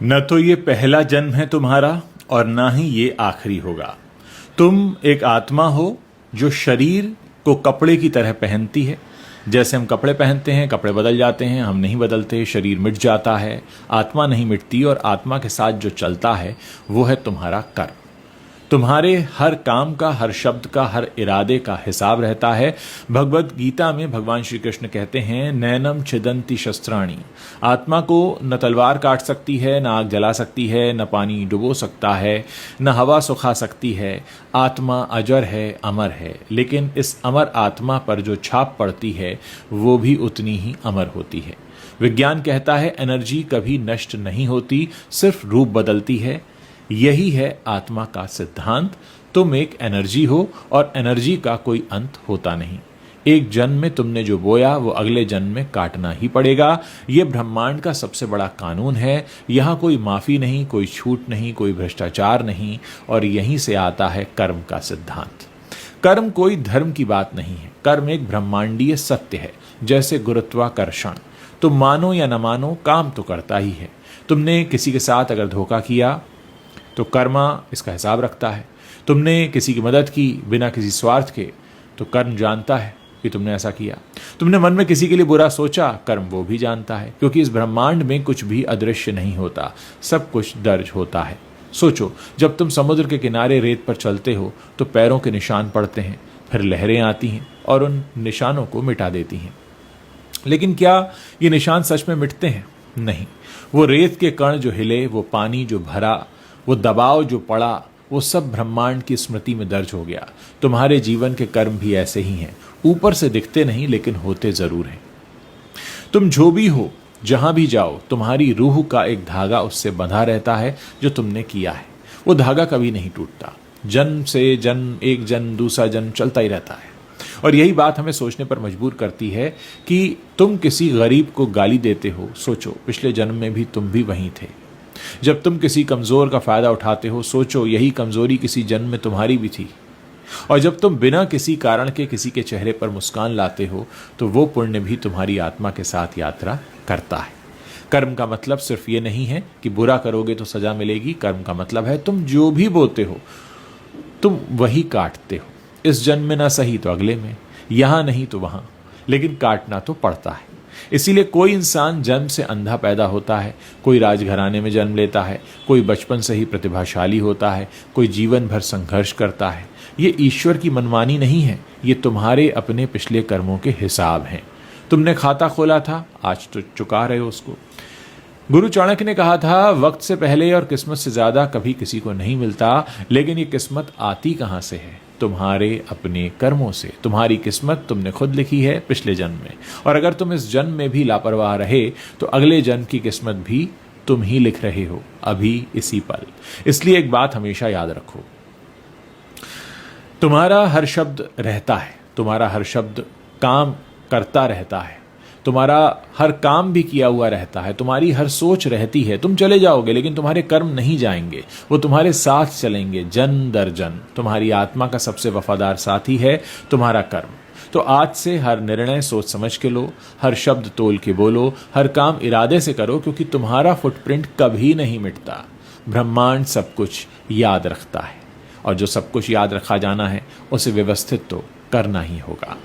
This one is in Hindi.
न तो ये पहला जन्म है तुम्हारा और ना ही ये आखिरी होगा। तुम एक आत्मा हो जो शरीर को कपड़े की तरह पहनती है। जैसे हम कपड़े पहनते हैं, कपड़े बदल जाते हैं, हम नहीं बदलते, शरीर मिट जाता है, आत्मा नहीं मिटती। और आत्मा के साथ जो चलता है वो है तुम्हारा कर्म। तुम्हारे हर काम का, हर शब्द का, हर इरादे का हिसाब रहता है। भगवत गीता में भगवान श्री कृष्ण कहते हैं, नैनम छिदंती शस्त्राणी। आत्मा को न तलवार काट सकती है, न आग जला सकती है, न पानी डुबो सकता है, न हवा सुखा सकती है। आत्मा अजर है, अमर है। लेकिन इस अमर आत्मा पर जो छाप पड़ती है वो भी उतनी ही अमर होती है। विज्ञान कहता है एनर्जी कभी नष्ट नहीं होती, सिर्फ रूप बदलती है। यही है आत्मा का सिद्धांत। तुम एक एनर्जी हो और एनर्जी का कोई अंत होता नहीं। एक जन्म में तुमने जो बोया वो अगले जन्म में काटना ही पड़ेगा। यह ब्रह्मांड का सबसे बड़ा कानून है। यहाँ कोई माफी नहीं, कोई छूट नहीं, कोई भ्रष्टाचार नहीं। और यहीं से आता है कर्म का सिद्धांत। कर्म कोई धर्म की बात नहीं है। कर्म एक ब्रह्मांडीय सत्य है। जैसे गुरुत्वाकर्षण, तुम मानो या न मानो, काम तो करता ही है। तुमने किसी के साथ अगर धोखा किया तो कर्मा इसका हिसाब रखता है। तुमने किसी की मदद की बिना किसी स्वार्थ के, तो कर्म जानता है कि तुमने ऐसा किया। तुमने मन में किसी के लिए बुरा सोचा, कर्म वो भी जानता है। क्योंकि इस ब्रह्मांड में कुछ भी अदृश्य नहीं होता, सब कुछ दर्ज होता है। सोचो, जब तुम समुद्र के किनारे रेत पर चलते हो तो पैरों के निशान पड़ते हैं, फिर लहरें आती हैं और उन निशानों को मिटा देती हैं। लेकिन क्या ये निशान सच में मिटते हैं? नहीं। वो रेत के कण जो हिले, वो पानी जो भरा, वो दबाव जो पड़ा, वो सब ब्रह्मांड की स्मृति में दर्ज हो गया। तुम्हारे जीवन के कर्म भी ऐसे ही हैं। ऊपर से दिखते नहीं लेकिन होते जरूर हैं। तुम जो भी हो, जहां भी जाओ, तुम्हारी रूह का एक धागा उससे बंधा रहता है जो तुमने किया है। वो धागा कभी नहीं टूटता। जन्म से जन्म, एक जन्म दूसरा जन्म चलता ही रहता है। और यही बात हमें सोचने पर मजबूर करती है कि तुम किसी गरीब को गाली देते हो। सोचो, पिछले जन्म में भी तुम भी वहीं थे। जब तुम किसी कमजोर का फायदा उठाते हो, सोचो यही कमजोरी किसी जन्म में तुम्हारी भी थी। और जब तुम बिना किसी कारण के किसी के चेहरे पर मुस्कान लाते हो, तो वो पुण्य भी तुम्हारी आत्मा के साथ यात्रा करता है। कर्म का मतलब सिर्फ ये नहीं है कि बुरा करोगे तो सजा मिलेगी। कर्म का मतलब है तुम जो भी बोते हो, तुम वही काटते हो। इस जन्म में ना सही तो अगले में, यहां नहीं तो वहां, लेकिन काटना तो पड़ता है। इसीलिए कोई इंसान जन्म से अंधा पैदा होता है, कोई राजघराने में जन्म लेता है, कोई बचपन से ही प्रतिभाशाली होता है, कोई जीवन भर संघर्ष करता है। ये ईश्वर की मनमानी नहीं है, ये तुम्हारे अपने पिछले कर्मों के हिसाब हैं। तुमने खाता खोला था, आज तो चुका रहे हो उसको। गुरु चाणक्य ने कहा था, वक्त से पहले और किस्मत से ज्यादा कभी किसी को नहीं मिलता। लेकिन ये किस्मत आती कहां से है? तुम्हारे अपने कर्मों से। तुम्हारी किस्मत तुमने खुद लिखी है पिछले जन्म में। और अगर तुम इस जन्म में भी लापरवाह रहे तो अगले जन्म की किस्मत भी तुम ही लिख रहे हो, अभी इसी पल। इसलिए एक बात हमेशा याद रखो, तुम्हारा हर शब्द रहता है, तुम्हारा हर शब्द काम करता रहता है, तुम्हारा हर काम भी किया हुआ रहता है, तुम्हारी हर सोच रहती है। तुम चले जाओगे लेकिन तुम्हारे कर्म नहीं जाएंगे, वो तुम्हारे साथ चलेंगे जन दर जन। तुम्हारी आत्मा का सबसे वफादार साथी है तुम्हारा कर्म। तो आज से हर निर्णय सोच समझ के लो, हर शब्द तोल के बोलो, हर काम इरादे से करो, क्योंकि तुम्हारा फुटप्रिंट कभी नहीं मिटता। ब्रह्मांड सब कुछ याद रखता है, और जो सब कुछ याद रखा जाना है उसे व्यवस्थित तो करना ही होगा।